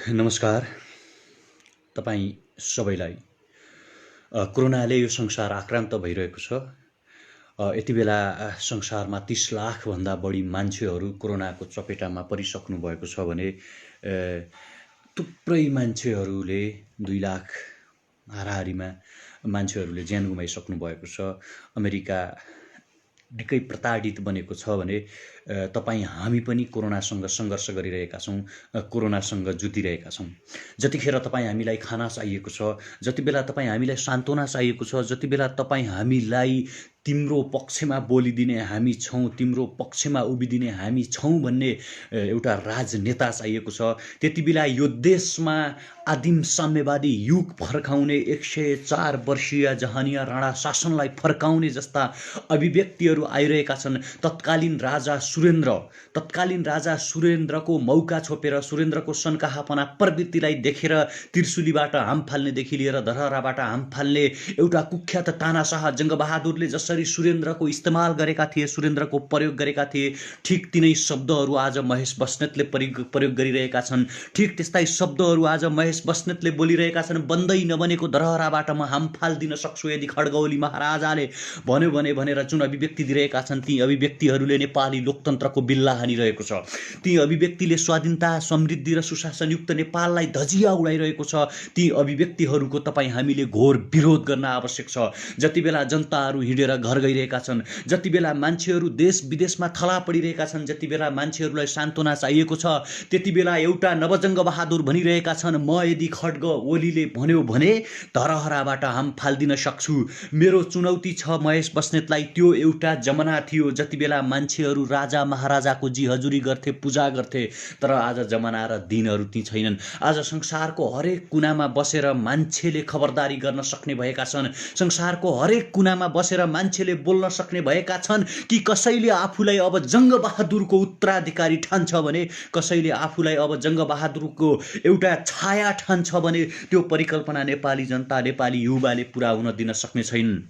नमस्कार तपाईँ सबैलाई। कोरोनाले यो संसार आक्रान्त भइरहेको छ। यति बेला संसारमा 30 लाखभन्दा बढी मान्छेहरू कोरोनाको चपेटामा परिसक्नु भएको छ भने थुप्रै मान्छेहरूले 2 लाख हाराहारीमा मान्छेहरूले ज्यान गुमाइसक्नु भएको छ। अमेरिका निकै प्रताडित बनेको छ भने तपाईँ हामी पनि कोरोनासँग सङ्घर्ष गरिरहेका छौँ, कोरोनासँग जुधिरहेका छौँ। जतिखेर तपाईँ हामीलाई खाना चाहिएको छ, जति बेला तपाईँ हामीलाई सान्त्वना चाहिएको छ, जति बेला तपाईँ हामीलाई तिम्रो पक्षमा बोलिदिने हामी छौँ, तिम्रो पक्षमा उभिदिने हामी छौँ भन्ने एउटा राजनेता चाहिएको छ, त्यति बेला यो देशमा आदिम साम्यवादी युग फर्काउने 104 वर्षीय जहानिया राणा शासनलाई फर्काउने जस्ता अभिव्यक्तिहरू आइरहेका छन्। तत्कालीन राजा सुरेन्द्रको मौका छोपेर सुरेन्द्रको सन्काहापना प्रवृत्तिलाई देखेर त्रिशुलीबाट हाम फाल्नेदेखि लिएर धरहराबाट हाम फाल्ने एउटा कुख्यात तानाशाह जङ्गबहादुरले जसरी सुरेन्द्रको इस्तेमाल गरेका थिए, सुरेन्द्रको प्रयोग गरेका थिए, ठिक तिनै शब्दहरू आज महेश बस्नेतले प्रयोग गरिरहेका छन्। ठिक त्यस्तै शब्दहरू आज महेश बस्नेतले बोलिरहेका छन्। बन्दै नबनेको धरहराबाट म हाम फाल्दिन सक्छु यदि खड्गओली महाराजाले भन्यो भने भनेर जुन अभिव्यक्ति दिइरहेका छन्, ती अभिव्यक्तिहरूले नेपाली लोकतन्त्रको बिल्ला हानिरहेको छ। ती अभिव्यक्तिले स्वाधीनता, समृद्धि र सुशासनयुक्त नेपाललाई धजिया उडाइरहेको छ। ती अभिव्यक्तिहरूको तपाईँ हामीले घोर विरोध गर्न आवश्यक छ। जति बेला जनताहरू हिँडेर घर गइरहेका छन्, जति बेला मान्छेहरू देश विदेशमा थला पडिरहेका छन्, जति बेला मान्छेहरूलाई सान्त्वना चाहिएको छ, त्यति बेला एउटा नवजङ्ग बहादुर भनिरहेका छन्, म यदि खड्ग ओलीले भन्यो भने धरहराबाट हाम फाल्दिन सक्छु। मेरो चुनौती छ महेश बस्नेतलाई। त्यो एउटा जमाना थियो जति बेला मान्छेहरू राजा महाराजाको जिहजुरी गर्थे, पूजा गर्थे, तर आज जमाना र दिनहरू ती छैनन्। आज संसारको हरेक कुनामा बसेर मान्छेले खबरदारी गर्न सक्ने भएका छन्। संसारको हरेक कुनामा बसेर मान्छेले बोल्न सक्ने भएका छन् कि कसैले आफूलाई अब जङ्गबहादुरको उत्तराधिकारी ठान्छ भने, कसैले आफूलाई अब जङ्गबहादुरको एउटा छाया ठान्छ भने त्यो परिकल्पना नेपाली जनता, नेपाली युवाले पुरा हुन दिन सक्ने छैनन्।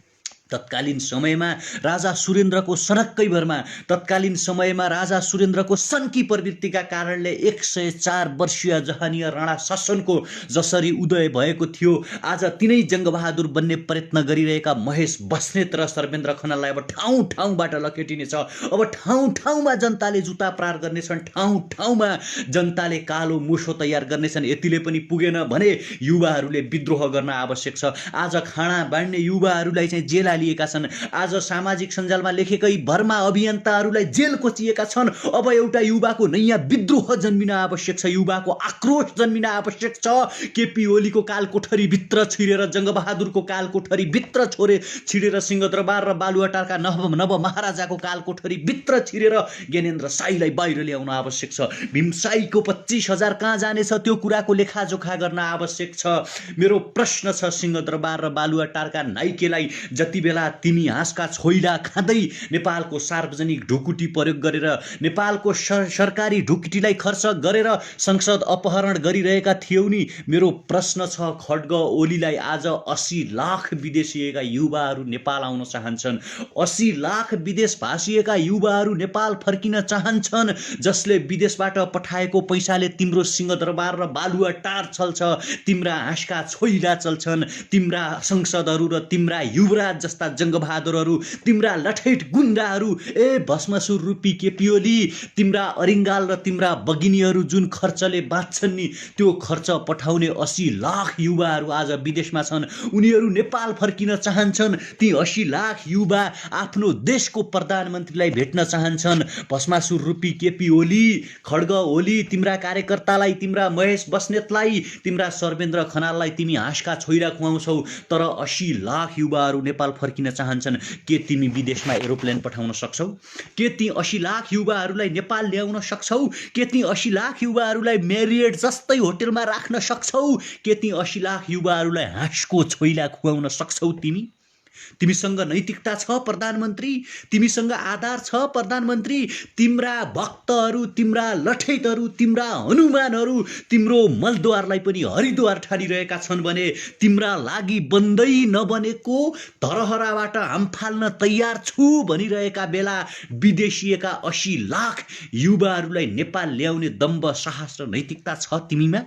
तत्कालीन समयमा राजा सुरेन्द्रको सनक्कै भरमा, तत्कालीन समयमा राजा सुरेन्द्रको सन्की प्रवृत्तिका कारणले 104 वर्षीय जहानिया राणा शासनको जसरी उदय भएको थियो, आज तिनै जङ्गबहादुर बन्ने प्रयत्न गरिरहेका महेश बस्नेत र सर्वेन्द्र खनाललाई अब ठाउँ ठाउँबाट लखेटिनेछ। अब ठाउँ ठाउँमा जनताले जुत्ता प्रहार गर्नेछन्, ठाउँ ठाउँमा जनताले कालो मुसो तयार गर्नेछन्। यतिले पनि पुगेन भने युवाहरूले विद्रोह गर्न आवश्यक छ। आज खाना बाँड्ने युवाहरूलाई चाहिँ जेल लिएका छन्। आज सामाजिक सञ्जालमा लेखेकै भरमा अभियन्ताहरूलाई जेल कोचिएका छन्। अब एउटा युवाको नयाँ विद्रोह जन्मिन आवश्यक छ, युवाको आक्रोश जन्मिन आवश्यक छ। केपी ओलीको काल कोठरी भित्र छिरेर, जङ्गबहादुरको काल कोठरी भित्र छिरेर, सिंहदरबार र बालुवाटारका नव महाराजाको काल कोठरी भित्र छिरेर ज्ञानेन्द्र साईलाई बाहिर ल्याउन आवश्यक छ। भीमसाईको 25,000 कहाँ जानेछ त्यो कुराको लेखाजोखा गर्न आवश्यक छ। मेरो प्रश्न छ सिंहदरबार र बालुवाटारका नाइकेलाई, जति बेला तिमी हाँसका छोइला खाँदै नेपालको सार्वजनिक ढुकुटी प्रयोग गरेर, नेपालको सरकारी ढुकुटीलाई खर्च गरेर संसद अपहरण गरिरहेका थियौ नि, मेरो प्रश्न छ खड्ग ओलीलाई आज 80 लाख विदेशिएका युवाहरू नेपाल आउन चाहन्छन्। 80 लाख विदेश भाषिएका युवाहरू नेपाल फर्किन चाहन्छन्, जसले विदेशबाट पठाएको पैसाले तिम्रो सिंहदरबार र बालुवाटार चल्छ, तिम्रा हाँसका छोइला चल्छन्, तिम्रा संसदहरू र तिम्रा युवराज जस्ता जङ्गबहादुरहरू, तिम्रा लठैट गुन्डाहरू, भस्मासुर रूपी केपी ओली, तिम्रा अरिङ्गाल र तिम्रा बगिनीहरू जुन खर्चले बाँच्छन् नि, त्यो खर्च पठाउने 80 लाख युवाहरू आज विदेशमा छन्। उनीहरू नेपाल फर्किन चाहन्छन्। ती 80 लाख युवा आफ्नो देशको प्रधानमन्त्रीलाई भेट्न चाहन्छन्। भस्मासुर रूपी केपी ओली, खड्ग ओली, तिम्रा कार्यकर्तालाई, तिम्रा महेश बस्नेतलाई, तिम्रा सर्वेन्द्र खनाललाई तिमी हाँसका छोइला खुवाउँछौ, तर 80 लाख युवाहरू नेपाल फर्किन चाहन्छन्। के तिमी विदेशमा एरोप्लेन पठाउन सक्छौ? के ती 80 लाख युवाहरूलाई नेपाल ल्याउन सक्छौ? के ती 80 लाख युवाहरूलाई मेरियट जस्तै होटलमा राख्न सक्छौ? के ती 80 लाख युवाहरूलाई हाँसको छोइला खुवाउन सक्छौ? तिमीसँग नैतिकता छ प्रधानमन्त्री? तिमीसँग आधार छ प्रधानमन्त्री? तिम्रा भक्तहरू, तिम्रा लठैतहरू, तिम्रा हनुमानहरू तिम्रो मलद्वारलाई पनि हरिद्वार ठानिरहेका छन् भने तिम्रा लागि बन्दै नबनेको धरहराबाट हाम फाल्न तयार छु भनिरहेका बेला विदेशिएका 80 लाख युवाहरूलाई नेपाल ल्याउने दम्ब, साहस र नैतिकता छ तिमीमा?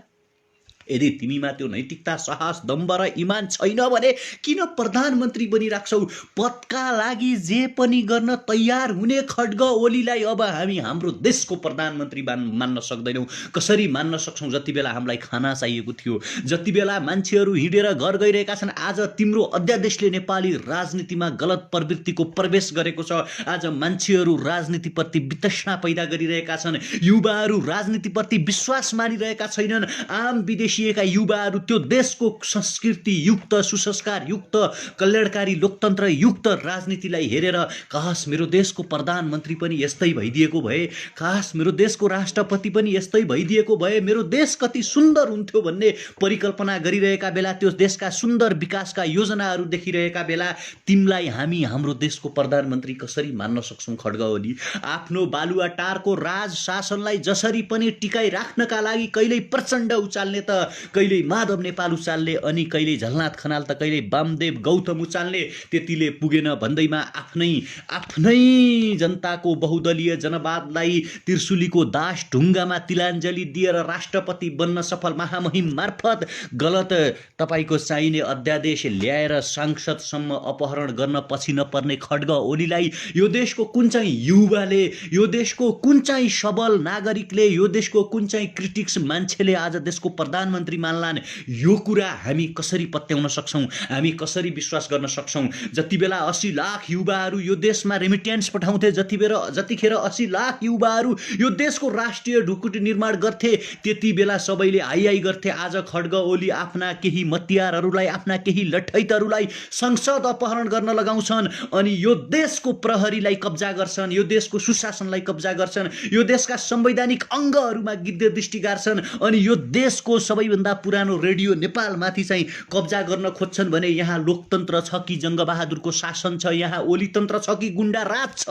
यदि तिमीमा त्यो नैतिकता, साहस, दम्भ र इमान छैन भने किन प्रधानमन्त्री बनिराख्छौ? पदका लागि जे पनि गर्न तयार हुने खड्ग ओलीलाई अब हामी हाम्रो देशको प्रधानमन्त्री मान्न सक्दैनौँ। कसरी मान्न सक्छौँ? जति बेला हामीलाई खाना चाहिएको थियो, जति बेला मान्छेहरू हिँडेर घर गइरहेका छन्, आज तिम्रो अध्यादेशले नेपाली राजनीतिमा गलत प्रवृत्तिको प्रवेश गरेको छ। आज मान्छेहरू राजनीतिप्रति वितृष्णा पैदा गरिरहेका छन्, युवाहरू राजनीतिप्रति विश्वास मानिरहेका छैनन्। आम विदेशिएका युवाहरू त्यो देशको संस्कृति युक्त, सुसंस्कार युक्त, कल्याणकारी लोकतन्त्र युक्त राजनीतिलाई हेरेर काश मेरो देशको प्रधानमन्त्री पनि यस्तै भइदिएको भए, काश मेरो देशको राष्ट्रपति पनि यस्तै भइदिएको भए मेरो देश कति सुन्दर हुन्थ्यो भन्ने परिकल्पना गरिरहेका बेला, त्यो देशका सुन्दर विकासका योजनाहरू देखिरहेका बेला तिमीलाई हामी हाम्रो देशको प्रधानमन्त्री कसरी मान्न सक्छौँ? खड्ग ओली, आफ्नो बालुवाटारको राज शासनलाई जसरी पनि टिकाइ राख्नका लागि कहिल्यै प्रचण्ड उचाल्ने त कहिल्यै माधव नेपाल उचाल्ने, अनि कहिल्यै झलनाथ खनाल त कहिल्यै वामदेव गौतम उचाल्ने। त्यतिले पुगेन भन्दैमा आफ्नै जनताको बहुदलीय जनवादलाई त्रिशुलीको दास ढुङ्गामा तिलाञ्जली दिएर राष्ट्रपति बन्न सफल महामहिम मार्फत गलत तपाईँको चाहिने अध्यादेश ल्याएर सांसदसम्म अपहरण गर्न पछि नपर्ने खड्ग ओलीलाई यो देशको कुन चाहिँ युवाले, यो देशको कुन चाहिँ सबल नागरिकले, यो देशको कुन चाहिँ क्रिटिक्स मान्छेले आज देशको प्रधानमन्त्री मान्लान्? यो कुरा हामी कसरी पत्याउन सक्छौँ? हामी कसरी विश्वास गर्न सक्छौँ? जति बेला 80 लाख युवाहरू यो देशमा रेमिटेन्स पठाउँथे, जतिखेर 80 लाख युवाहरू यो देशको राष्ट्रिय ढुकुटी निर्माण गर्थे, त्यति बेला सबैले हाई गर्थे। आज खड्ग ओली आफ्ना केही मतियारहरूलाई, आफ्ना केही लठैतहरूलाई संसद अपहरण गर्न लगाउँछन्, अनि यो देशको प्रहरीलाई कब्जा गर्छन्, यो देशको सुशासनलाई कब्जा गर्छन्, यो देशका संवैधानिक अङ्गहरूमा गिद्ध दृष्टि गार्छन्, अनि यो देशको सबैभन्दा पुरानो रेडियो नेपालमाथि चाहिँ कब्जा गर्न खोज्छन् भने यहाँ लोकतन्त्र छ कि जङ्गबहादुरको शासन छ? यहाँ ओलीतन्त्र छ कि गुण्डा राज छ?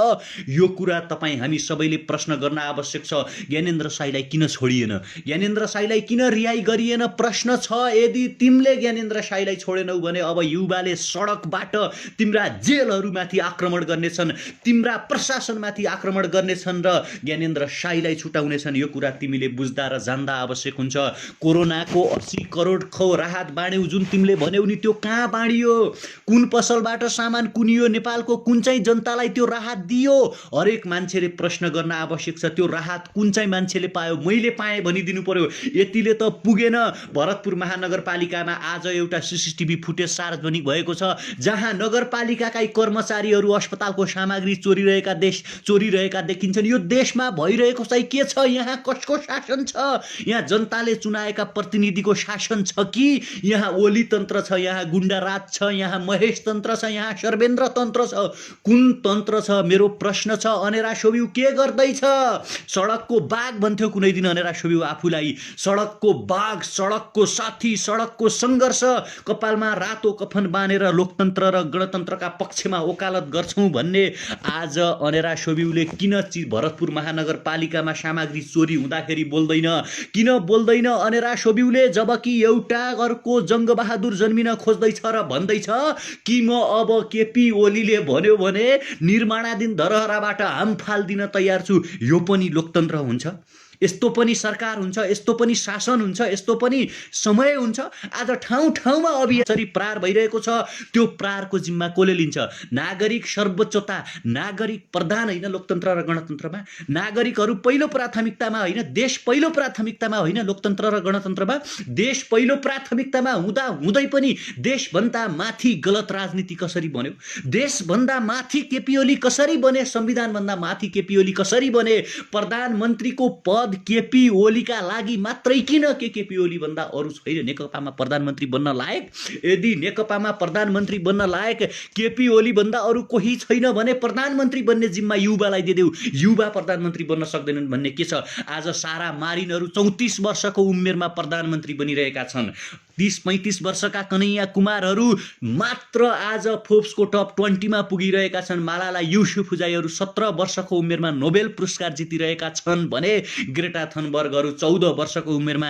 यो कुरा तपाईँ हामी सबैले प्रश्न गर्न आवश्यक छ। ज्ञानेन्द्र साईलाई किन छोडिएन? ज्ञानेन्द्र साईलाई किन रिहाई गरिएन? प्रश्न छ। यदि तिमीले ज्ञानेन्द्र साईलाई छोडेनौ भने अब युवाले सडकबाट तिम्रा जेलहरूमाथि आक्रमण गर्नेछन्, तिम्रा प्रशासनमाथि आक्रमण गर्नेछन् र ज्ञानेन्द्र साईलाई छुटाउनेछन्। यो कुरा तिमीले बुझ्दा र जान्दा आवश्यक हुन्छ। कोरोनाको 80 करोडको राहत बाँड्यौ जुन तिमीले भन्यौ नि, त्यो कहाँ बाँडियो? कुन पसलबाट सामान कुनियो? नेपालको कुन चाहिँ जनतालाई त्यो राहत दियो? हरेक मान्छेले प्रश्न गर्न आवश्यक छ। त्यो राहत कुन चाहिँ मान्छेले पायो? मैले पाएँ भनिदिनु पर्यो। यतिले त पुगेन। भरतपुर महानगरपालिकामा आज एउटा सीसीटीभी फुटेज सार्वजनिक भएको छ, जहाँ नगरपालिकाकै कर्मचारीहरू अस्पतालको सामग्री चोरिरहेका देखिन्छन्। यो देशमा भइरहेको चाहिँ के छ? यहाँ कसको शासन छ? यहाँ जनताले चुनाएका प्रतिनिधिको शासन छ कि यहाँ ओली तन्त्र छ, यहाँ गुण्डा राज छ, यहाँ महेश तन्त्र छ, यहाँ सर्वेन्द्र तन्त्र छ? कुन तन्त्र छ? मेरो प्रश्न छ। अनेरा सोबिउ के गर्दैछ? सडकको बाघ भन्थ्यो कुनै दिन अनेरा सोबिउ आफूलाई। सडकको बाघ, सडकको साथी, सडकको सङ्घर्ष, कपालमा रातो कफन बाँधेर लोकतन्त्र र गणतन्त्रका पक्षमा वकालत गर्छौँ भन्ने आज अनेरा सोबिउले किन भरतपुर महानगरपालिकामा सामग्री चोरी हुँदाखेरि बोल्दैन? किन बोल्दैन अनेरा सोबिउले? जबकि एउटा अर्को जङ्गबहादुर जन्मिन खोज्दैछ र भन्दैछ कि म अब केपी ओलीले भन्यो भने निर्माणाधीन धरहराबाट हाम फाल्दिन तयार छु। यो पनि लोकतन्त्र हुन्छ? यस्तो पनि सरकार हुन्छ? यस्तो पनि शासन हुन्छ? यस्तो पनि समय हुन्छ? आज ठाउँ ठाउँमा अभियान प्रहार भइरहेको छ। त्यो प्रहारको जिम्मा कसले लिन्छ? नागरिक सर्वोच्चता, नागरिक प्रधान होइन लोकतन्त्र र गणतन्त्रमा? नागरिकहरू पहिलो प्राथमिकतामा होइन, देश पहिलो प्राथमिकतामा होइन लोकतन्त्र र गणतन्त्रमा? देश पहिलो प्राथमिकतामा हुँदा हुँदै पनि देशभन्दा माथि गलत राजनीति कसरी बन्यो? देशभन्दा माथि केपी ओली कसरी बने? संविधानभन्दा माथि केपी ओली कसरी बने? प्रधानमन्त्रीको पद केपी ओलीका लागि मात्रै किन? केपी ओली भन्दा अरू छैन नेकपामा प्रधानमन्त्री बन्न लायक? यदि नेकपामा प्रधानमन्त्री बन्न लायक केपी ओली भन्दा अरू कोही छैन भने प्रधानमन्त्री बन्ने जिम्मा युवालाई दिदेऊ। युवा प्रधानमन्त्री बन्न सक्दैनन् भन्ने के छ? आज सारा मारिनहरू 34 वर्षको उमेरमा प्रधानमन्त्री बनिरहेका छन्। 30-35 वर्षका कन्हैया कुमारहरू मात्र आज फोर्ब्सको टप 20 मा पुगिरहेका छन्। मालाला युसुफजाईहरू 17 वर्षको उमेरमा नोबेल पुरस्कार जितिरहेका छन् भने ग्रेटा थनबर्गहरू 14 वर्षको उमेरमा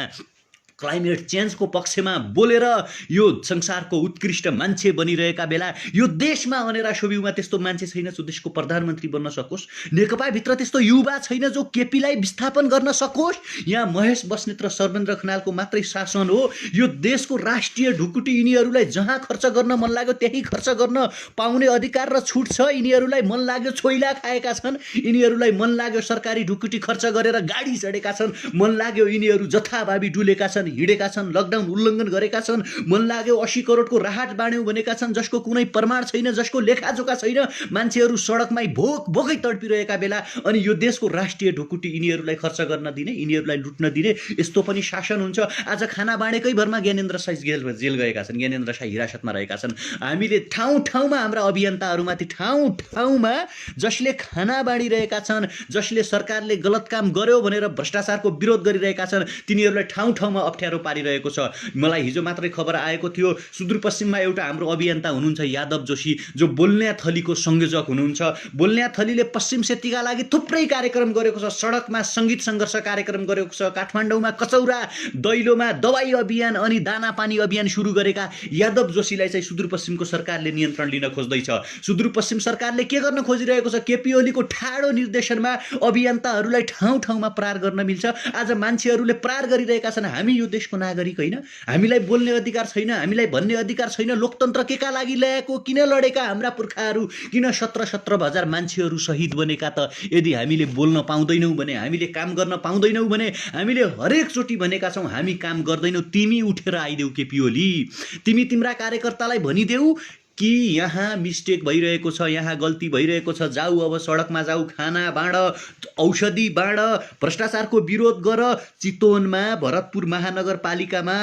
क्लाइमेट चेन्जको पक्षमा बोलेर यो संसारको उत्कृष्ट मान्छे बनिरहेका बेला यो देशमा अनेरा सोभिउमा त्यस्तो मान्छे छैन जो देशको प्रधानमन्त्री बन्न सकोस्, नेकपाभित्र त्यस्तो युवा छैन जो केपीलाई विस्थापन गर्न सकोस्। यहाँ महेश बस्नेत र सर्वेन्द्र खनालको मात्रै शासन हो। यो देशको राष्ट्रिय ढुकुटी यिनीहरूलाई जहाँ खर्च गर्न मन लाग्यो त्यही खर्च गर्न पाउने अधिकार र छुट छ। यिनीहरूलाई मन लाग्यो छोइला खाएका छन्, यिनीहरूलाई मन लाग्यो सरकारी ढुकुटी खर्च गरेर गाडी चढेका छन्, मन लाग्यो यिनीहरू जथाभावी डुलेका छन्, हिँडेका छन्, लकडाउन उल्लङ्घन गरेका छन्, मन लाग्यो 80 करोडको राहत बाँड्यौँ भनेका छन् जसको कुनै प्रमाण छैन, जसको लेखाजोखा छैन। मान्छेहरू सडकमै भोक भोकै तडपिरहेका बेला अनि यो देशको राष्ट्रिय ढुकुटी यिनीहरूलाई खर्च गर्न दिने, यिनीहरूलाई लुट्न दिने, यस्तो पनि शासन हुन्छ। आज खाना बाँडेकै भरमा ज्ञानेन्द्र साई जेल गएका छन्, ज्ञानेन्द्र साई हिरासतमा रहेका छन्। हामीले ठाउँ ठाउँमा हाम्रा अभियन्ताहरूमाथि ठाउँ ठाउँमा जसले खाना बाँडिरहेका छन्, जसले सरकारले गलत काम गर्यो भनेर भ्रष्टाचारको विरोध गरिरहेका छन्, तिनीहरूलाई ठाउँ ठाउँमा अप्ठ्यारो पारिरहेको छ। मलाई हिजो मात्रै खबर आएको थियो, सुदूरपश्चिममा एउटा हाम्रो अभियन्ता हुनुहुन्छ यादव जोशी, जो बोल्न्या थलीको संयोजक हुनुहुन्छ। बोल्न्या थलीले पश्चिम सेतीका लागि थुप्रै कार्यक्रम गरेको छ, सडकमा सङ्गीत सङ्घर्ष कार्यक्रम गरेको छ, काठमाडौँमा कचौरा दैलोमा दबाई अभियान अनि दाना पानी अभियान सुरु गरेका यादव जोशीलाई चाहिँ सुदूरपश्चिमको सरकारले नियन्त्रण लिन खोज्दैछ। सुदूरपश्चिम सरकारले के गर्न खोजिरहेको छ? केपी ओलीको ठाडो निर्देशनमा अभियन्ताहरूलाई ठाउँ ठाउँमा प्रहार गर्न मिल्छ। आज मान्छेहरूले प्रहार गरिरहेका छन्, हामी यो देशको नागरिक होइन, हामीलाई बोल्ने अधिकार छैन, हामीलाई भन्ने अधिकार छैन। लोकतन्त्र केका लागि ल्याएको, किन लडेका हाम्रा पुर्खाहरू, किन 17,000 मान्छेहरू शहीद बनेका त? यदि हामीले बोल्न पाउँदैनौँ भने, हामीले काम गर्न पाउँदैनौँ भने, हामीले हरेकचोटि भनेका छौँ हामी काम गर्दैनौँ, तिमी उठेर आइदेऊ केपी ओली, तिमी तिम्रा कार्यकर्तालाई भनिदेऊ कि यहाँ मिस्टेक भइरहेको छ, यहाँ गल्ती भइरहेको छ, जाऊ अब सडकमा जाऊ, खाना बाँड, औषधि बाँड, भ्रष्टाचारको विरोध गर। चितवनमा भरतपुर महानगरपालिकामा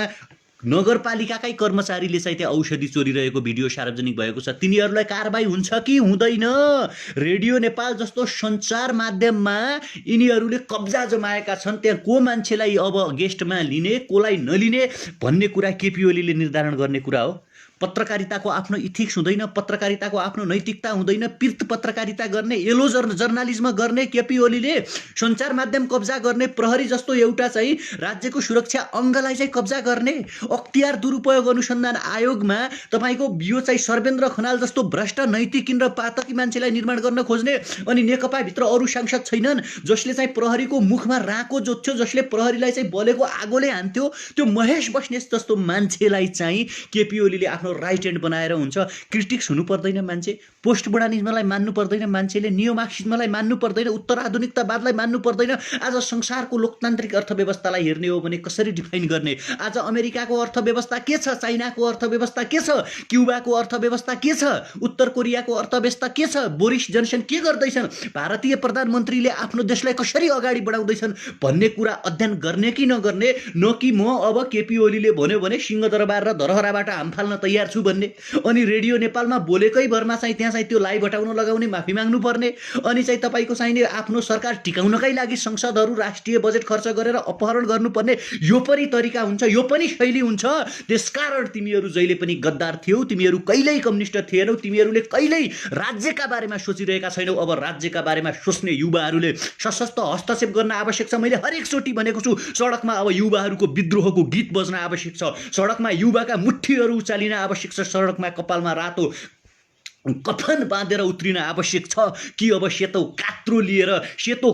नगरपालिकाकै कर्मचारीले चाहिँ त्यहाँ औषधि चोरिरहेको भिडियो सार्वजनिक भएको छ। तिनीहरूलाई कारबाही हुन्छ कि हुँदैन? रेडियो नेपाल जस्तो सञ्चार माध्यममा यिनीहरूले कब्जा जमाएका छन्। त्यहाँ को मान्छेलाई अब गेस्टमा लिने, कोलाई नलिने भन्ने कुरा केपी ओलीले निर्धारण गर्ने कुरा हो। पत्रकारिताको आफ्नो इथिक्स हुँदैन, पत्रकारिताको आफ्नो नैतिकता हुँदैन। पिर्त पत्रकारिता गर्ने, येलो जर्नलिज्म गर्ने केपी ओलीले सञ्चार माध्यम कब्जा गर्ने, प्रहरी जस्तो एउटा चाहिँ राज्यको सुरक्षा अङ्गलाई चाहिँ कब्जा गर्ने, अख्तियार दुरुपयोग अनुसन्धान आयोगमा तपाईँको यो चाहिँ सर्वेन्द्र खनाल जस्तो भ्रष्ट नैतिक र पातकी मान्छेलाई निर्माण गर्न खोज्ने, अनि नेकपाभित्र अरू सांसद छैनन् जसले चाहिँ प्रहरीको मुखमा राको जोत्थ्यो, जसले प्रहरीलाई चाहिँ बलेको आगोले हान्थ्यो, त्यो महेश बस्नेत जस्तो मान्छेलाई चाहिँ केपी ओलीले आफ्नो राइट ह्यान्ड बनाएर हुन्छ। क्रिटिक्स हुनु पर्दैन मान्छे, पोस्ट मोडर्निज्मलाई मान्नु पर्दैन मान्छेले, नियो मार्क्सिज्मलाई मान्नु पर्दैन, उत्तर आधुनिकतावादलाई मान्नु पर्दैन। आज संसारको लोकतान्त्रिक अर्थव्यवस्थालाई हेर्ने हो भने कसरी डिफाइन गर्ने? आज अमेरिकाको अर्थव्यवस्था के छ, चाइनाको अर्थव्यवस्था के छ, क्युबाको अर्थव्यवस्था के छ, उत्तर कोरियाको अर्थव्यवस्था के छ, बोरिस जनसन के गर्दैछन्, भारतीय प्रधानमन्त्रीले आफ्नो देशलाई कसरी अगाडि बढाउँदैछन् भन्ने कुरा अध्ययन गर्ने कि नगर्ने? न कि म अब केपी ओलीले भन्यो भने सिंहदरबार र धरहराबाट हाम फाल्न तयार छु भन्ने, अनि रेडियो नेपालमा बोलेकै भरमा चाहिँ त्यहाँ चाहिँ त्यो लाइभ हटाउन लगाउने, माफी माग्नु पर्ने, अनि चाहिँ तपाईँको चाहिने आफ्नो सरकार टिकाउनकै लागि संसदहरू राष्ट्रिय बजेट खर्च गरेर अपहरण गर्नुपर्ने, यो पनि तरिका हुन्छ, यो पनि शैली हुन्छ। त्यसकारण तिमीहरू जहिले पनि गद्दार थियौ, तिमीहरू कहिल्यै कम्युनिस्ट थिएनौ, तिमीहरूले कहिल्यै राज्यका बारेमा सोचिरहेका छैनौ। अब राज्यका बारेमा सोच्ने युवाहरूले सशक्त हस्तक्षेप गर्न आवश्यक छ। मैले हरेकचोटि भनेको छु, सडकमा अब युवाहरूको विद्रोहको गीत बज्न आवश्यक छ, सडकमा युवाका मुठ्ठीहरू उचालिन आवश्यक छ, सडकमा कपालमा रातो कफन बाँधेर उत्रिन आवश्यक छ कि अब सेतो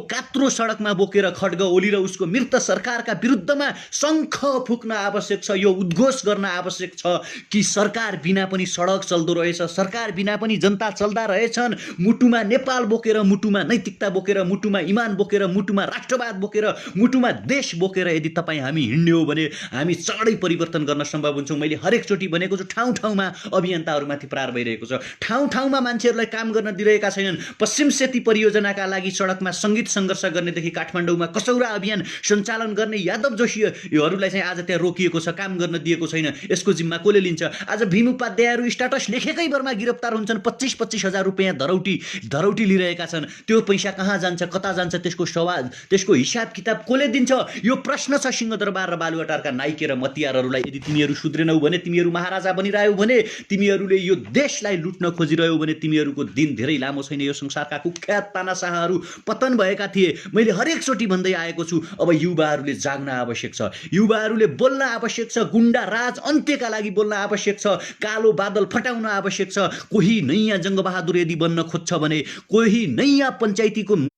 कात्रो सडकमा बोकेर खड्ग ओली र उसको मृत सरकारका विरुद्धमा शङ्ख फुक्न आवश्यक छ, यो उद्घोष गर्न आवश्यक छ कि सरकार बिना पनि सडक चल्दो रहेछ, सरकार बिना पनि जनता चल्दा रहेछन्। मुटुमा नेपाल बोकेर, मुटुमा नैतिकता बोकेर, मुटुमा इमान बोकेर, मुटुमा राष्ट्रवाद बोकेर, मुटुमा देश बोकेर यदि तपाईँ हामी हिँड्ने हो भने हामी चाँडै परिवर्तन गर्न सम्भव हुन्छौँ। मैले हरेकचोटि भनेको छु, ठाउँ ठाउँमा अभियन्ताहरूमाथि प्रहार भइरहेको छ, ठाउँ ठाउँमा मान्छेहरूलाई काम गर्न दिइरहेका छैनन्। पश्चिम सेती परियोजनाका लागि सडकमा सङ्गीत सङ्घर्ष गर्नेदेखि काठमाडौँमा कचौरा अभियान सञ्चालन गर्ने यादव जोशीहरूलाई चाहिँ आज त्यहाँ रोकिएको छ, काम गर्न दिएको छैन। यसको जिम्मा कसले लिन्छ? आज भीम उपाध्यायहरू स्टाटस लेखेकै भरमा गिरफ्तार हुन्छन्, 25-25 हजार रुपियाँ धरौटी लिइरहेका छन्। त्यो पैसा कहाँ जान्छ, कता जान्छ, त्यसको हिसाब किताब कसले दिन्छ? यो प्रश्न छ सिंहदरबार र बालुवाटारका नाइके र मतियारहरूलाई। यदि तिमीहरू सुध्रेनौ भने, तिमीहरू महाराजा बनिरह्यौ भने, तिमीहरूले यो देशलाई लुट्न खोजेको खोजिरह्यौ भने तिमीहरूको दिन धेरै लामो छैन। यो संसारका कुख्यात तानाशाहहरू पतन भएका थिए। मैले हरेकचोटि भन्दै आएको छु, अब युवाहरूले जाग्न आवश्यक छ, युवाहरूले बोल्न आवश्यक छ, गुण्डा राज अन्त्यका लागि बोल्न आवश्यक छ, कालो बादल फटाउन आवश्यक छ। कोही नयाँ जङ्गबहादुर यदि बन्न खोज्छ भने, कोही नयाँ पञ्चायतीको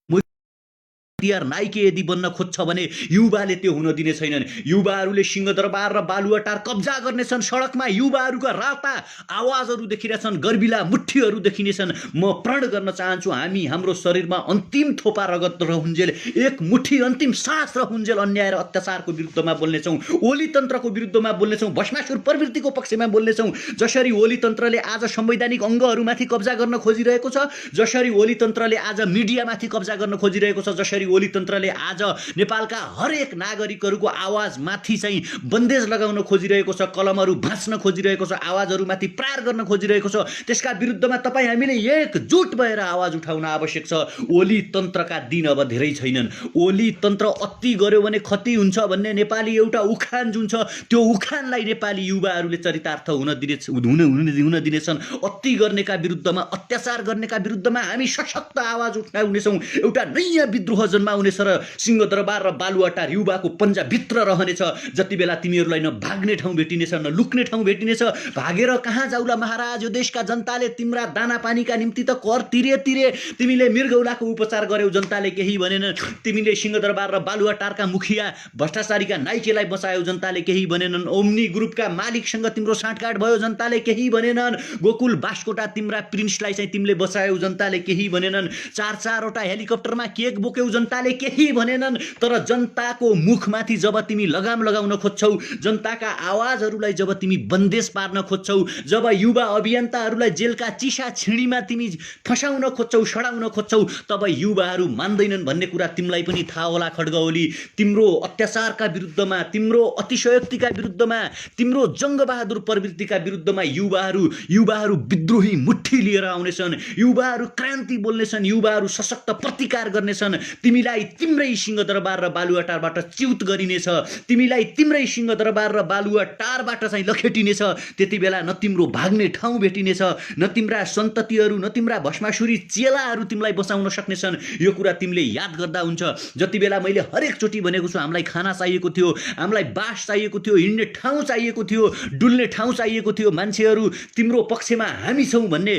नाइके यदि बन्न खोज्छ भने युवाले त्यो हुन दिने छैनन्। युवाहरूले सिंहदरबार र बालुवाटार कब्जा गर्नेछन्। सडकमा युवाहरूका राता आवाजहरू देखिरहेछन्, गर्बिला मुठ्ठीहरू देखिनेछन्। म प्रण गर्न चाहन्छु, हामी हाम्रो शरीरमा अन्तिम थोपा रगत रहुन्जेल, एक मुठी अन्तिम सास रहुन्जेल अन्याय र अत्याचारको विरुद्धमा बोल्नेछौँ, ओली तन्त्रको विरुद्धमा बोल्नेछौँ, भष्मासुर प्रवृत्तिको पक्षमा बोल्नेछौँ। जसरी ओली तन्त्रले आज संवैधानिक अङ्गहरूमाथि कब्जा गर्न खोजिरहेको छ, जसरी ओली तन्त्रले आज मिडियामाथि कब्जा गर्न खोजिरहेको छ, जसरी ओली तन्त्रले आज नेपालका हरेक नागरिकहरूको आवाजमाथि चाहिँ बन्देज लगाउन खोजिरहेको छ, कलमहरू भाँच्न खोजिरहेको छ, आवाजहरूमाथि प्रहार गर्न खोजिरहेको छ, त्यसका विरुद्धमा तपाईँ हामीले एकजुट भएर आवाज उठाउन आवश्यक छ। ओली तन्त्रका दिन अब धेरै छैनन्। ओली तन्त्र अति गर्यो भने खती हुन्छ भन्ने नेपाली एउटा उखान जुन छ, त्यो उखानलाई नेपाली युवाहरूले चरितार्थ हुन दिनेछन्। अति गर्नेका विरुद्धमा, अत्याचार गर्नेका विरुद्धमा हामी सशक्त आवाज उठाउनेछौँ। एउटा नयाँ विद्रोह जन्माउनेछ र सिंहदरबार र बालुवाटार युवाको पन्जाभित्र रहनेछ। जति बेला तिमीहरूलाई न भाग्ने ठाउँ भेटिनेछ, न लुक्ने ठाउँ भेटिनेछ। भागेर कहाँ जाउला महाराज, यो देशका जनताले तिम्रा दाना पानीका निम्ति त कर तिरे। तिमीले मृगौलाको उपचार गर्यौ, जनताले केही भनेन। तिमीले सिंहदरबार र बालुवाटारका मुखिया भ्रष्टाचारीका नाइकेलाई बचायौ, जनताले केही भनेनन्। ओम्नी ग्रुपका मालिकसँग तिम्रो साँठगाँठ भयो, जनताले केही भनेनन्। गोकुल बास्कोटा तिम्रा प्रिन्सलाई चाहिँ तिमीले बचायौ, जनताले केही भनेनन्। 4-4वटा हेलिकप्टरमा केक बोक्यौ, जनताले केही भनेनन्। तर जनताको मुखमाथि जब तिमी लगाम लगाउन खोज्छौ, जनताका आवाजहरूलाई जब तिमी बन्देज पार्न खोज्छौ, जब युवा अभियन्ताहरूलाई जेलका चिसा छिँडीमा तिमी फसाउन खोज्छौ, सडाउन खोज्छौ, तब युवाहरू मान्दैनन् भन्ने कुरा तिमीलाई पनि थाहा होला खड्गओली। तिम्रो अत्याचारका विरुद्धमा, तिम्रो अतिशयोक्तिका विरुद्धमा, तिम्रो जङ्गबहादुर प्रवृत्तिका विरुद्धमा युवाहरू विद्रोही मुट्ठी लिएर आउनेछन्। युवाहरू क्रान्ति बोल्नेछन्, युवाहरू सशक्त प्रतिकार गर्नेछन्। तिमीलाई तिम्रै सिंहदरबार र बालुवाटारबाट च्युत गरिनेछ, तिमीलाई तिम्रै सिंहदरबार र बालुवाटारबाट चाहिँ लखेटिनेछ। त्यति बेला न तिम्रो भाग्ने ठाउँ भेटिनेछ, न तिम्रा सन्ततिहरू, न तिम्रा भष्मासुरी चेलाहरू तिमीलाई बचाउन सक्नेछन्। यो कुरा तिमीले याद गर्दा हुन्छ। जति बेला मैले हरेकचोटि भनेको छु, हामीलाई खाना चाहिएको थियो, हामीलाई बास चाहिएको थियो, हिँड्ने ठाउँ चाहिएको थियो, डुल्ने ठाउँ चाहिएको थियो, मान्छेहरू तिम्रो पक्षमा हामी छौँ भन्ने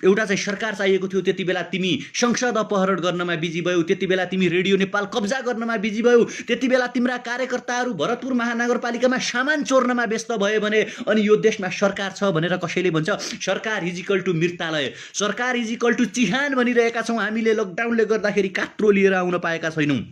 एउटा चाहिँ सरकार चाहिएको थियो। त्यति बेला तिमी संसद अपहरण गर्नमा बिजी भयौ, त्यति बेला तिमी रेडियो नेपाल कब्जा गर्नमा बिजी भयौ, त्यति बेला तिम्रा कार्यकर्ताहरू भरतपुर महानगरपालिकामा सामान चोर्नमा व्यस्त भयो भने, अनि यो देशमा सरकार छ भनेर कसैले भन्छ सरकार इज इक्वल टु मृतालय, सरकार इज इक्वल टु चिहान भनिरहेका छौँ। हामीले लकडाउनले गर्दाखेरि कात्रो लिएर आउन पाएका छैनौँ।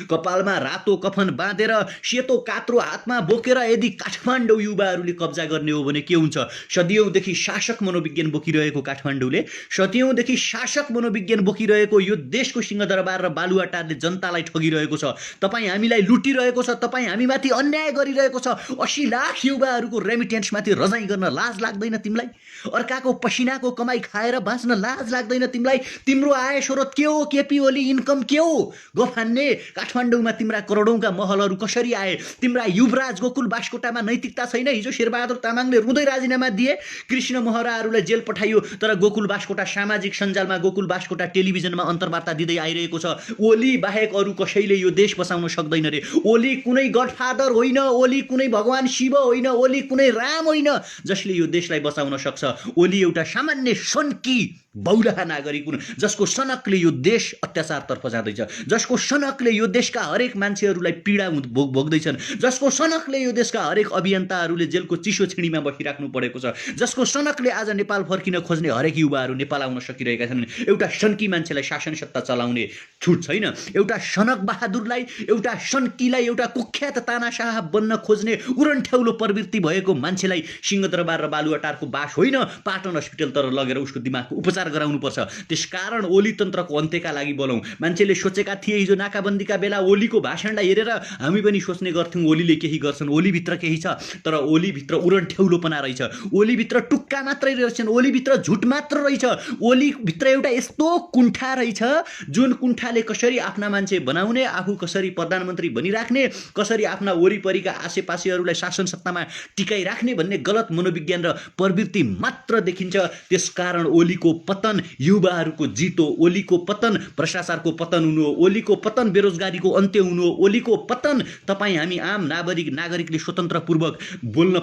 कपालमा रातो कफन बाँधेर सेतो कात्रो हातमा बोकेर यदि काठमाडौँ युवाहरूले कब्जा गर्ने हो भने के हुन्छ? सदियौँदेखि शासक मनोविज्ञान बोकिरहेको काठमाडौँले, सदियौँदेखि शासक मनोविज्ञान बोकिरहेको यो देशको सिंहदरबार र बालुवाटारले जनतालाई ठगिरहेको छ। तपाईँ हामीलाई लुटिरहेको छ, तपाईँ हामीमाथि अन्याय गरिरहेको छ। 80 लाख युवाहरूको रेमिटेन्समाथि रजाइ गर्न लाज लाग्दैन तिमीलाई? अर्काको पसिनाको कमाई खाएर बाँच्न लाज लाग्दैन तिमीलाई? तिम्रो आय स्रोत के हो? केपी ओली इन्कम के हो? गफान्ने काठमाडौँमा तिम्रा करोडौँका महलहरू कसरी आए? तिम्रा युवराज गोकुल बास्कोटामा नैतिकता छैन? हिजो शेरबहादुर तामाङले रुँदै राजीनामा दिए, कृष्ण महराहरूलाई जेल पठाइयो, तर गोकुल बास्कोटा सामाजिक सञ्जालमा, गोकुल बास्कोटा टेलिभिजनमा अन्तर्वार्ता दिँदै आइरहेको छ। ओली बाहेक अरू कसैले यो देश बसाउन सक्दैन रे। ओली कुनै गडफादर होइन, ओली कुनै भगवान शिव होइन, ओली कुनै राम होइन जसले यो देशलाई बचाउन सक्छ। ओली एउटा सामान्य सन्की बौलाहा नागरिक हुन्, जसको सनकले यो देश अत्याचारतर्फ जाँदैछ, जसको सनकले यो देशका हरेक मान्छेहरूलाई पीडा भोग्दैछन्, जसको सनकले यो देशका हरेक अभियन्ताहरूले जेलको चिसो छिँडीमा बसिराख्नु परेको छ, जसको सनकले आज नेपाल फर्किन खोज्ने हरेक युवाहरू नेपाल आउन सकिरहेका छन्। एउटा सन्की मान्छेलाई शासन सत्ता चलाउने छुट छैन। एउटा सनक बहादुरलाई, एउटा सन्कीलाई, एउटा कुख्यात तानाशाह बन्न खोज्ने उरन्ठ्याउलो प्रवृत्ति भएको मान्छेलाई सिंहदरबार र बालुवाटारको बास होइन, पाटन हस्पिटल तर लगेर उसको दिमागको उपचार गिरफ्तार गराउनुपर्छ। त्यसकारण ओली तन्त्रको अन्त्यका लागि बोलौँ। मान्छेले सोचेका थिए हिजो नाकाबन्दीका बेला ओलीको भाषणलाई हेरेर हामी पनि सोच्ने गर्थ्यौँ ओलीले केही गर्छन्, ओलीभित्र केही छ, तर ओलीभित्र उडनठेउलोपना रहेछ, ओलीभित्र टुक्का मात्रै रहेछन्, ओलीभित्र झुट मात्र रहेछ, ओलीभित्र एउटा यस्तो कुण्ठा रहेछ जुन कुण्ठाले कसरी आफ्ना मान्छे बनाउने, आफू कसरी प्रधानमन्त्री बनिराख्ने, कसरी आफ्ना वरिपरिका आसेपासेहरूलाई शासन सत्तामा टिकाइराख्ने भन्ने गलत मनोविज्ञान र प्रवृत्ति मात्र देखिन्छ। त्यसकारण ओलीको पतन युवाहरूको जित हो, ओलीको पतन भ्रष्टाचारको पतन हुनु हो, ओलीको पतन बेरोजगारीको अन्त्य हुनु हो, ओलीको पतन तपाईँ हामी आम नागरिकले स्वतन्त्रपूर्वक बोल्न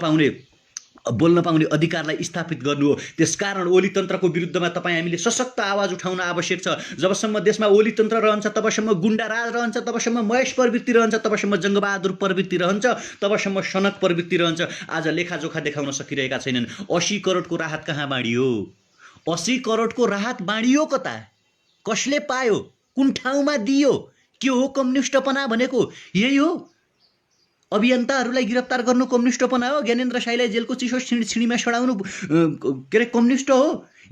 पाउने अधिकारलाई स्थापित गर्नु हो। त्यसकारण ओली तन्त्रको विरुद्धमा तपाईँ हामीले सशक्त आवाज उठाउन आवश्यक छ। जबसम्म देशमा ओली तन्त्र रहन्छ तबसम्म गुण्डा राज रहन्छ, तबसम्म महेश प्रवृत्ति रहन्छ, तबसम्म जङ्गबहादुर प्रवृत्ति रहन्छ, तबसम्म सनक प्रवृत्ति रहन्छ। आज लेखाजोखा देखाउन सकिरहेका छैनन्। 80 करोडको राहत कहाँ बाँडियो? 80 करोडको राहत बाँडियो कता? कसले पायो? कुन ठाउँमा दियो? के हो कम्युनिस्टपना भनेको? यही हो? अभियन्ताहरूलाई गिरफ्तार गर्नु कम्युनिस्टपना हो? ज्ञानेन्द्र साईलाई जेलको चिसो छिँडीमा सडाउनु के अरे कम्युनिस्ट हो?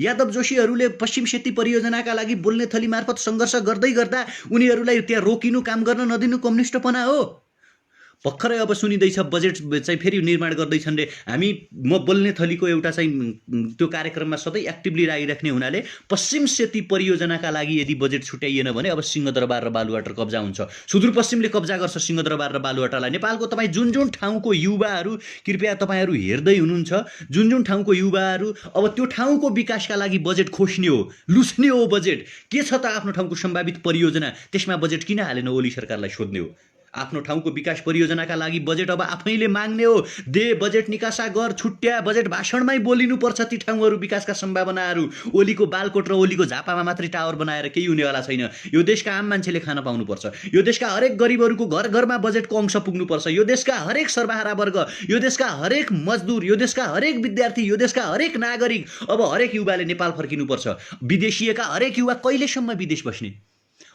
यादव जोशीहरूले पश्चिम सेती परियोजनाका लागि बोल्ने थली मार्फत सङ्घर्ष गर्दै गर्दा उनीहरूलाई त्यहाँ रोकिनु, काम गर्न नदिनु कम्युनिस्टपना हो? भर्खरै अब सुनिँदैछ बजेट चाहिँ फेरि निर्माण गर्दैछन् रे। म बोल्ने थलीको एउटा चाहिँ त्यो कार्यक्रममा सधैँ एक्टिभली लागिराख्ने हुनाले पश्चिम सेती परियोजनाका लागि यदि बजेट छुट्याइएन भने अब सिंहदरबार र बालुवाटार कब्जा हुन्छ। सुदूरपश्चिमले कब्जा गर्छ सिंहदरबार र बालुवाटारलाई। नेपालको तपाईँ जुन जुन ठाउँको युवाहरू कृपया तपाईँहरू हेर्दै हुनुहुन्छ, जुन जुन ठाउँको युवाहरू अब त्यो ठाउँको विकासका लागि बजेट खोज्ने हो, लुस्ने हो बजेट। के छ त आफ्नो ठाउँको सम्भावित परियोजना, त्यसमा बजेट किन हालेन ओली सरकारलाई सोध्ने हो। आफ्नो ठाउँको विकास परियोजनाका लागि बजेट अब आफैले माग्ने हो। दे बजेट निकासा गर, छुट्या बजेट भाषणमै बोलिनुपर्छ ती ठाउँहरू विकासका सम्भावनाहरू। ओलीको बालकोट र ओलीको झापामा मात्रै टावर बनाएर केही हुनेवाला छैन। यो देशका आम मान्छेले खान पाउनुपर्छ। यो देशका हरेक गरिबहरूको घर घरमा बजेटको अंश पुग्नुपर्छ। यो देशका हरेक सर्वहारा वर्ग, यो देशका हरेक मजदुर, यो देशका हरेक विद्यार्थी, यो देशका हरेक नागरिक, अब हरेक युवाले नेपाल फर्किनुपर्छ। विदेशिएका हरेक युवा कहिलेसम्म विदेश बस्ने,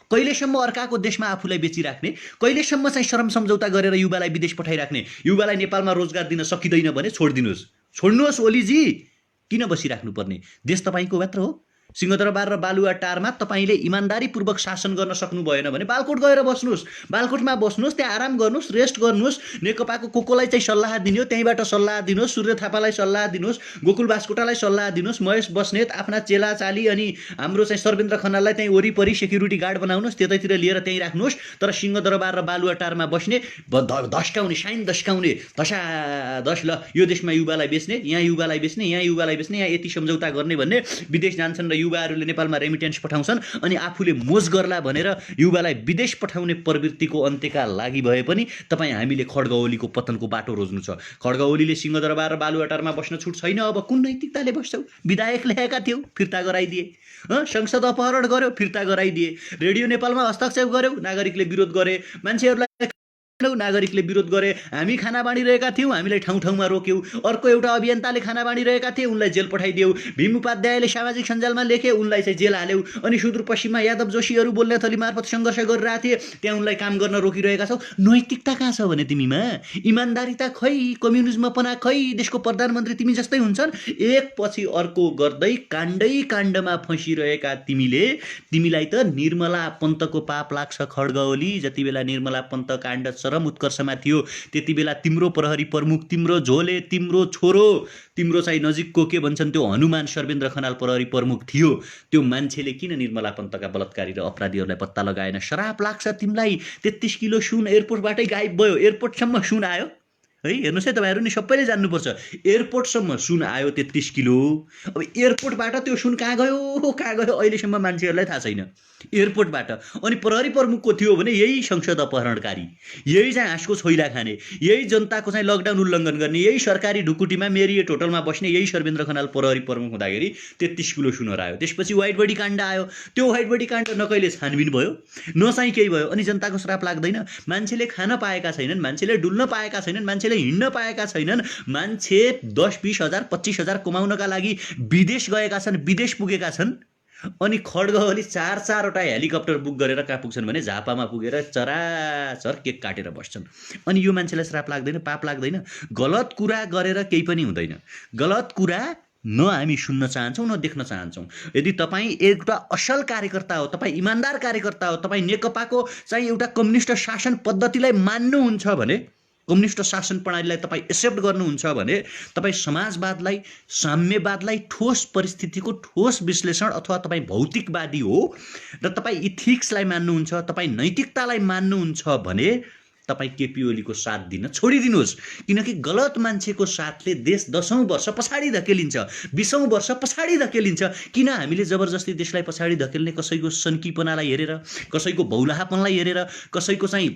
कहिलेसम्म अर्काको देशमा आफूलाई बेचिराख्ने, कहिलेसम्म चाहिँ श्रम सम्झौता गरेर युवालाई विदेश पठाइराख्ने। युवालाई नेपालमा रोजगार दिन सकिँदैन भने छोड्नुहोस् ओलीजी। किन बसिराख्नुपर्ने? देश तपाईँको मात्र हो। सिंहदरबार र बालुवाटारमा तपाईँले इमान्दारीपूर्वक शासन गर्न सक्नु भएन भने बालकोट गएर बस्नुहोस्, बालकोटमा बस्नुहोस्, त्यहाँ आराम गर्नुहोस्, रेस्ट गर्नुहोस्। नेकपाको कोलाई चाहिँ सल्लाह दिने हो, त्यहीँबाट सल्लाह दिनुहोस्। सूर्य थापालाई सल्लाह दिनुहोस्, गोकुल बास्कोटालाई सल्लाह दिनुहोस्, महेश बस्नेत आफ्ना चेला चाली अनि हाम्रो चाहिँ सर्वेन्द्र खनाललाई त्यहीँ वरिपरि सेक्युरिटी गार्ड बनाउनुहोस्, त्यतैतिर लिएर त्यहीँ राख्नुहोस्। तर सिंहदरबार र बालुवाटारमा बस्ने धस्काउने, साइन धस्काउने, धस ल यो देशमा युवालाई बेच्ने, यहाँ युवालाई बेच्ने, यहाँ युवालाई बेच्ने, यहाँ यति सम्झौता गर्ने भन्ने, विदेश जान्छन् र युवाहरूले नेपालमा रेमिटेन्स पठाउँछन् अनि आफूले मोज गर्ला भनेर युवालाई विदेश पठाउने प्रवृत्तिको अन्त्यका लागि भए पनि तपाईँ हामीले खड्ग ओलीको पतनको बाटो रोज्नु छ। खड्ग ओलीले सिंहदरबार र बालुवाटारमा बस्न छुट छैन। अब कुन नैतिकताले बस्छौ? विधायक ल्याएका थियौ, फिर्ता गराइदिए। संसद अपहरण गर्यो, फिर्ता गराइदिए। रेडियो नेपालमा हस्तक्षेप गर्यो, नागरिकले विरोध गरे। मान्छेहरूलाई नागरिकले विरोध गरे। हामी खाना बाँडिरहेका थियौँ, हामीलाई ठाउँ ठाउँमा रोक्यौँ। अर्को एउटा अभियन्ताले खाना बाँडिरहेका थिए, उनलाई जेल पठाइदियौ। भीम उपाध्यायले सामाजिक सञ्जालमा लेखे, उनलाई चाहिँ जेल हाल्यौ। अनि सुदूरपश्चिममा यादव जोशीहरू बोल्ने थली मार्फत सङ्घर्ष गरिरहेका थिए, त्यहाँ उनलाई काम गर्न रोकिरहेका छौ। नैतिकता कहाँ छ भने तिमीमा? इमान्दारिता खै, कम्युनिजमपना खै, देशको प्रधानमन्त्री तिमी जस्तै हुन्छन्। एक पछि अर्को गर्दै काण्डमा फँसिरहेका तिमीलाई त निर्मला पन्तको पाप लाग्छ। खड्ग ओली, जति बेला निर्मला पन्त काण्ड चरम उत्कर्षमा थियो त्यति बेला तिम्रो प्रहरी प्रमुख, तिम्रो झोले, तिम्रो छोरो, तिम्रो चाहिँ नजिकको के भन्छन् त्यो हनुमान सर्वेन्द्र खनाल प्रहरी प्रमुख थियो। त्यो मान्छेले किन निर्मला पन्तका बलात्कारी र अपराधीहरूलाई पत्ता लगाएन? शराप लाग्छ तिमीलाई। 33 किलो सुन एयरपोर्टबाटै गायब भयो। एयरपोर्टसम्म सुन आयो है। हेर्नुहोस् है, तपाईँहरू नि सबैले जान्नुपर्छ, एयरपोर्टसम्म सुन आयो 33 किलो। अब एयरपोर्टबाट त्यो सुन कहाँ गयो अहिलेसम्म मान्छेहरूलाई थाहा छैन। एयरपोर्टबाट। अनि प्रहरी प्रमुखको थियो भने यही संसद अपहरणकारी, यही चाहिँ हाँसको छोइला खाने, यही जनताको चाहिँ लकडाउन उल्लङ्घन गर्ने, यही सरकारी ढुकुटीमा मेरिएट होटलमा बस्ने यही सर्वेन्द्र खनाल प्रहरी प्रमुख हुँदाखेरि 33 किलो सुन हरायो। त्यसपछि व्हाइट बडी काण्ड आयो। त्यो व्हाइट बडी काण्ड न कहिले छानबिन भयो, न चाहिँ केही भयो। अनि जनताको श्राप लाग्दैन? मान्छेले खान पाएका छैनन्, मान्छेले डुल्न पाएका छैनन्, मान्छेले हिँड्न पाएका छैनन्। मान्छे 10-20 हजार 25 हजार कमाउनका लागि विदेश गएका छन्, विदेश पुगेका छन्। अनि खड्ग ओली 4-4वटा हेलिकप्टर बुक गरेर कहाँ पुग्छन् भने झापामा पुगेर चराचर केक काटेर बस्छन्। अनि यो मान्छेलाई श्राप लाग्दैन? पाप लाग्दैन? गलत कुरा गरेर केही पनि हुँदैन। गलत कुरा न हामी सुन्न चाहन्छौँ न देख्न चाहन्छौँ। यदि तपाईँ एउटा असल कार्यकर्ता हो, तपाईँ इमान्दार कार्यकर्ता हो, तपाईँ नेकपाको चाहिँ एउटा कम्युनिस्ट शासन पद्धतिलाई मान्नुहुन्छ भने, कम्युनिस्ट शासन प्रणालीलाई तपाईँ एक्सेप्ट गर्नुहुन्छ भने, तपाईँ समाजवादलाई, साम्यवादलाई ठोस परिस्थितिको ठोस विश्लेषण, अथवा तपाईँ भौतिकवादी हो र तपाईँ इथिक्सलाई मान्नुहुन्छ, तपाईँ नैतिकतालाई मान्नुहुन्छ भने तपाईँ केपी ओलीको साथ दिन छोडिदिनुहोस्। किनकि गलत मान्छेको साथले देश 10औं वर्ष पछाडि धकेलिन्छ, 20औं वर्ष पछाडि धकेलिन्छ। किन हामीले जबरजस्ती देशलाई पछाडि धकेल्ने? कसैको सन्कीपनालाई हेरेर, कसैको बौलाहापनलाई हेरेर, कसैको चाहिँ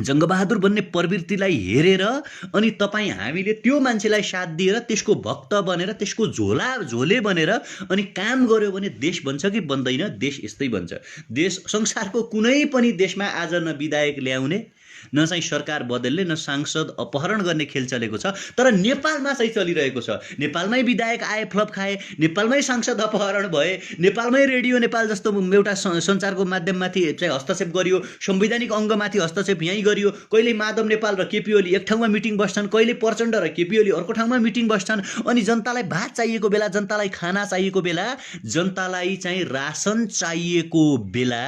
जङ्गबहादुर बन्ने प्रवृत्तिलाई हेरेर, अनि तपाईँ हामीले त्यो मान्छेलाई साथ दिएर त्यसको भक्त बनेर, त्यसको झोले बनेर अनि काम गर्यो भने देश बन्छ कि बन्दैन? देश यस्तै बन्छ। देश संसारको कुनै पनि देशमा आज न विधायक ल्याउने, न चाहिँ सरकार बदल्ने, न सांसद अपहरण गर्ने खेल चलेको छ। तर नेपालमा चाहिँ चलिरहेको छ। नेपालमै विधायक आए, फ्लप खाए, नेपालमै सांसद अपहरण भए, नेपालमै रेडियो नेपाल जस्तो एउटा सञ्चारको माध्यममाथि चाहिँ हस्तक्षेप गरियो, संवैधानिक अङ्गमाथि हस्तक्षेप यहीँ गरियो। कहिले माधव नेपाल र केपी ओली एक ठाउँमा मिटिङ बस्छन्, कहिले प्रचण्ड र केपी ओली अर्को ठाउँमा मिटिङ बस्छन्। अनि जनतालाई भात चाहिएको बेला, जनतालाई खाना चाहिएको बेला, जनतालाई चाहिँ रासन चाहिएको बेला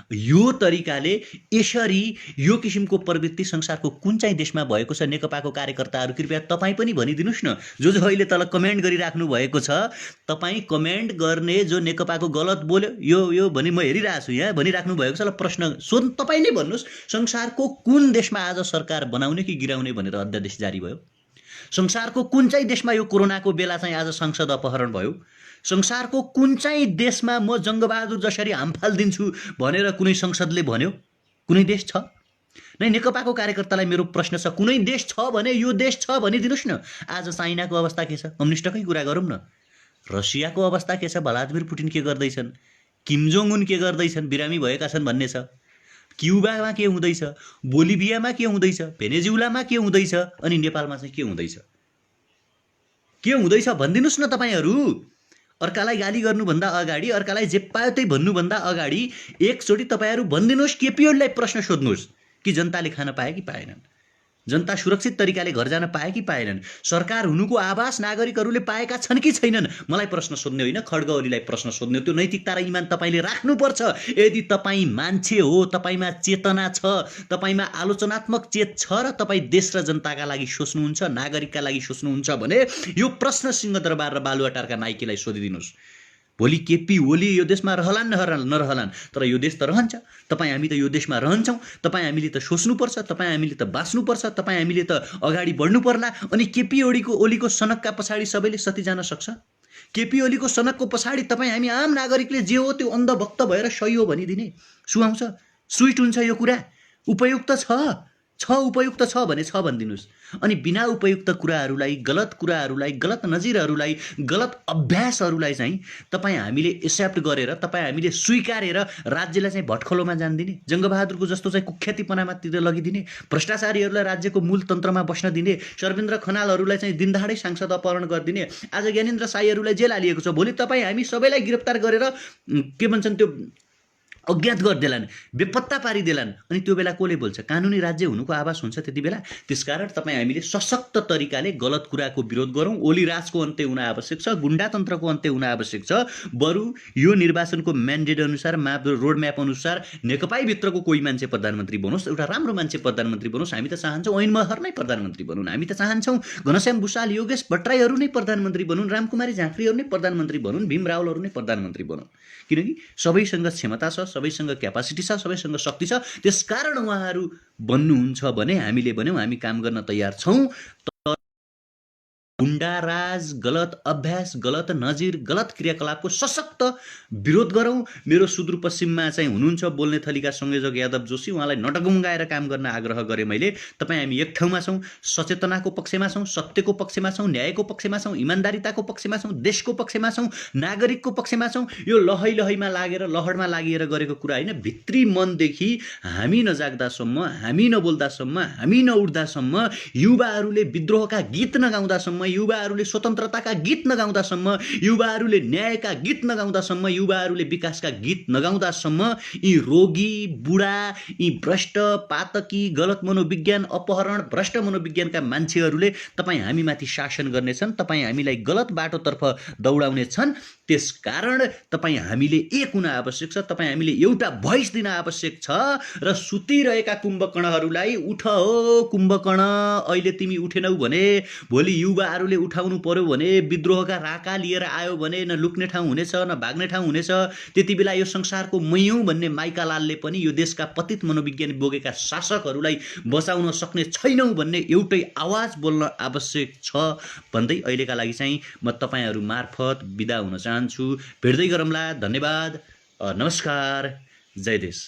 यो तरिकाले यसरी यो किसिमको प्रवृत्ति संसारको कुन चाहिँ देशमा भएको छ? नेकपाको कार्यकर्ताहरू कृपया तपाईँ पनि भनिदिनुहोस् न। जो अहिले तल कमेन्ट गरिराख्नु भएको छ, तपाईँ कमेन्ट गर्ने जो नेकपाको गलत बोल्यो यो भनी म हेरिरहेको छु यहाँ भनिराख्नु भएको छ, ल प्रश्न सोध्नु तपाईँ नै भन्नुहोस्। संसारको कुन देशमा आज सरकार बनाउने कि गिराउने भनेर अध्यादेश जारी भयो? संसारको कुन चाहिँ देशमा यो कोरोनाको बेला चाहिँ आज संसद अपहरण भयो? संसारको कुन चाहिँ देशमा म जङ्गबहादुर जसरी हामफाल दिन्छु भनेर कुनै संसदले भन्यो? कुनै देश छ? नै नेकपाको कार्यकर्तालाई मेरो प्रश्न छ, कुनै देश छ भने यो देश छ भनिदिनुहोस् न। आज चाइनाको अवस्था के छ? कम्युनिस्टकै कुरा गरौँ न। रसियाको अवस्था के छ? भ्लादिमिर पुटिन के गर्दैछन्? किम जोङ उन के गर्दैछन्? बिरामी भएका छन् भन्ने छ। क्युबामा के हुँदैछ? बोलिभियामा के हुँदैछ? भेनेजुलामा के हुँदैछ? अनि नेपालमा चाहिँ के हुँदैछ? के हुँदैछ भनिदिनुहोस् न तपाईँहरू। अर्कालाई गाली गर्नुभन्दा अगाडि, अर्कालाई जे पायो त्यही भन्नुभन्दा अगाडि एकचोटि तपाईँहरू भनिदिनुहोस्, केपी ओलीलाई प्रश्न सोध्नुहोस् कि जनताले खान पाए कि पाएनन्? जनता सुरक्षित तरिकाले घर जान पाए कि पाएनन्? सरकार हुनुको आभास नागरिकहरूले पाएका छन् कि छैनन्? मलाई प्रश्न सोध्ने होइन, खड्ग ओलीलाई प्रश्न सोध्ने हो। त्यो नैतिकता र इमान तपाईँले राख्नुपर्छ। यदि तपाईँ मान्छे हो, तपाईँमा चेतना छ, तपाईँमा आलोचनात्मक चेत छ र तपाईँ देश र जनताका लागि सोच्नुहुन्छ, नागरिकका लागि सोच्नुहुन्छ भने यो प्रश्न सिंहदरबार र बालुवाटारका नाइकेलाई सोधिदिनुहोस्। भोलि केपी ओली यो देशमा रहलान् नरहलान्, तर यो देश त रहन्छ। तपाईँ हामी त यो देशमा रहन्छौँ। तपाईँ हामीले त सोच्नुपर्छ, तपाईँ हामीले त बाँच्नुपर्छ, तपाईँ हामीले त अगाडि बढ्नु पर्ला। अनि केपी ओलीको सनकका पछाडि सबैले सती जान सक्छ? केपी ओलीको सनकको पछाडि तपाईँ हामी आम नागरिकले जे हो त्यो अन्धभक्त भएर सही हो भनिदिने सुहाउँछ? स्विट हुन्छ यो कुरा? उपयुक्त छ उपयुक्त छ भने छ भनिदिनुहोस्। अनि बिना उपयुक्त कुराहरूलाई, गलत नजिरहरूलाई, गलत अभ्यासहरूलाई चाहिँ तपाईँ हामीले एक्सेप्ट गरेर, तपाईँ हामीले स्वीकारेर राज्यलाई चाहिँ भट्खलोमा जान्दिने, जङ्गबहादुरको जस्तो चाहिँ कुख्यातीपनामातिर लगिदिने, भ्रष्टाचारीहरूलाई राज्यको मूल तन्त्रमा बस्न दिने, सर्वेन्द्र खनालहरूलाई चाहिँ दिनदहाडै सांसद अपहरण गरिदिने, आज ज्ञानेन्द्र साईहरूलाई जेल हालिएको छ। भोलि तपाईँ हामी सबैलाई गिरफ्तार गरेर के भन्छन् त्यो अज्ञात गरिदेलान्, बेपत्ता पारिदेलान्। अनि त्यो बेला कसले बोल्छ? कानुनी राज्य हुनुको आभास हुन्छ त्यति बेला। त्यसकारण तपाईँ हामीले सशक्त तरिकाले गलत कुराको विरोध गरौँ। ओली राजको अन्त्य हुन आवश्यक छ, गुण्डातन्त्रको अन्त्य हुन आवश्यक छ। बरु यो निर्वाचनको म्यान्डेट अनुसार, रोड म्याप अनुसार नेकपाभित्रको कोही मान्छे प्रधानमन्त्री बनोस्, एउटा राम्रो मान्छे प्रधानमन्त्री बनोस्। हामी त चाहन्छौँ ऐन महर नै प्रधानमन्त्री बनुन्, हामी त चाहन्छौँ घनश्याम भुषाल, योगेश भट्टराईहरू नै प्रधानमन्त्री बनुन्, रामकुमारी झाँक्रीहरू नै प्रधानमन्त्री बनुन्, भीम रावलहरू नै प्रधानमन्त्री बनुन्। किनकि सबैसँग क्षमता छ, सबैसँग क्यापासिटी छ, सबैसँग शक्ति छ। त्यसकारण उहाँहरू बन्नुहुन्छ भने हामीले भन्यौँ हामी काम गर्न तयार छौँ। गुण्डाराज, गलत अभ्यास, गलत नजिर, गलत क्रियाकलापको सशक्त विरोध गरौँ। मेरो सुदूरपश्चिममा चाहिँ हुनुहुन्छ बोल्ने थलीका संयोजक यादव जोशी, उहाँलाई नटगुङ्गाएर काम गर्न आग्रह गरेँ मैले। तपाईँ हामी एक ठाउँमा छौँ, सचेतनाको पक्षमा छौँ, सत्यको पक्षमा छौँ, न्यायको पक्षमा छौँ, इमान्दारिताको पक्षमा छौँ, देशको पक्षमा छौँ, नागरिकको पक्षमा छौँ। यो लहैमा लागेर, लहरमा लागेर गरेको कुरा होइन। भित्री मनदेखि हामी नजाग्दासम्म, हामी नबोल्दासम्म, हामी नउठ्दासम्म, युवाहरूले विद्रोहका गीत नगाउँदासम्म, युवा युवाहरूले स्वतन्त्रताका गीत नगाउँदासम्म, युवाहरूले न्यायका गीत नगाउँदासम्म, युवाहरूले विकासका गीत नगाउँदासम्म यी रोगी, बुढा, यी भ्रष्ट, पातकी, गलत मनोविज्ञान, अपहरण, भ्रष्ट मनोविज्ञानका मान्छेहरूले तपाईँ हामीमाथि शासन गर्नेछन्, तपाईँ हामीलाई गलत बाटोतर्फ दौडाउनेछन्। त्यसकारण तपाईँ हामीले एक हुन आवश्यक छ, तपाईँ हामीले एउटा भोइस दिन आवश्यक छ र सुतिरहेका कुम्भकर्णहरूलाई उठ हो कुम्भकर्ण, अहिले तिमी उठेनौ भने भोलि युवाहरूले उठाउनु पर्यो भने, विद्रोहका राका लिएर आयो भने न लुक्ने ठाउँ हुनेछ न भाग्ने ठाउँ हुनेछ। त्यति बेला यो संसारको मैयौँ भन्ने माइकालालले पनि यो देशका पतित मनोविज्ञान बोकेका शासकहरूलाई बचाउन सक्ने छैनौँ भन्ने एउटै आवाज बोल्न आवश्यक छ भन्दै अहिलेका लागि चाहिँ म तपाईँहरू मार्फत बिदा हुन चाहन्छु। भेट्दै गरौँला। धन्यवाद। नमस्कार। जय देश।